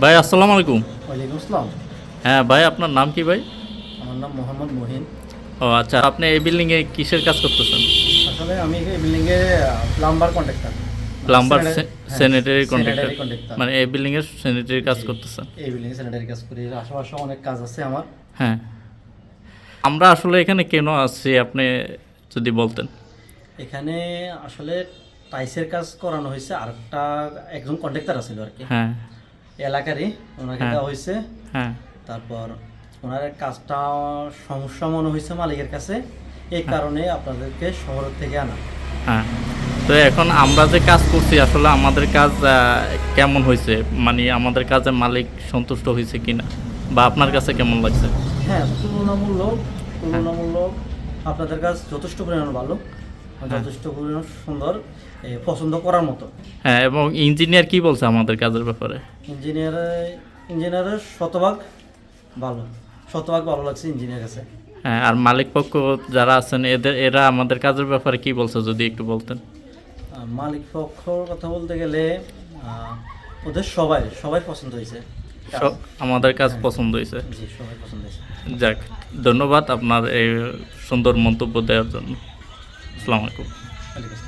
ভাই আসসালামু আলাইকুম। ওয়ালাইকুম আসসালাম। হ্যাঁ ভাই, আপনার নাম কি ভাই? আমার নাম মোহাম্মদ মহিন। ও আচ্ছা, আপনি এই বিল্ডিংয়ে কিসের কাজ করতেছেন? আসলে আমি এই বিল্ডিংয়ে প্লাম্বার কন্ট্রাক্টর, মানে plumber, sanitary contractor. Sanitary contractor. মানে এই বিল্ডিংয়ের স্যানিটারি কাজ করতেছেন? এই বিল্ডিংয়ে স্যানিটারি কাজ করি, এর আশেপাশে অনেক কাজ আছে আমার। হ্যাঁ, আমরা আসলে এখানে কেন আছি আপনি যদি বলতেন। এখানে আসলে টাইসের কাজ করানো হয়েছে, একজন কন্ট্রাক্টর আছিল আর কি, হ্যাঁ এলাকারই, ওনাকে হ্যাঁ দেওয়া হয়েছে। হ্যাঁ তারপর ওনার কাজটা সমস্যা মনে হয়েছে মালিকের কাছে, এই কারণে আপনাদেরকে শহর থেকে আনা। হ্যাঁ। তো এখন আমরা যে কাজ করছি আসলে আমাদের কাজ কেমন হয়েছে, মানে আমাদের কাজে মালিক সন্তুষ্ট হয়েছে কিনা, বা আপনার কাছে কেমন লাগছে? হ্যাঁ, তুলনামূলক আপনাদের কাজ যথেষ্ট পরিমাণ ভালো, যথেষ্ট পরিমাণ সুন্দর, পছন্দ করার মতো। হ্যাঁ, এবং ইঞ্জিনিয়ার কি বলছে আমাদের কাজের ব্যাপারে? ইঞ্জিনিয়ার ইঞ্জিনিয়ারের শতভাগ ভালো লাগছে ইঞ্জিনিয়ার কাছে। হ্যাঁ, আর মালিক পক্ষ যারা আছেন এরা আমাদের কাজের ব্যাপারে কি বলছে যদি একটু বলতেন। মালিক পক্ষর কথা বলতে গেলে ওদের সবাই পছন্দ হয়েছে। আমাদের কাজ পছন্দ হয়েছে। জি, সবাই পছন্দ হয়েছে। যাক, ধন্যবাদ আপনার এই সুন্দর মন্তব্য দেওয়ার জন্য। আসসালামু আলাইকুম। ওয়ালাইকুম আসসালাম।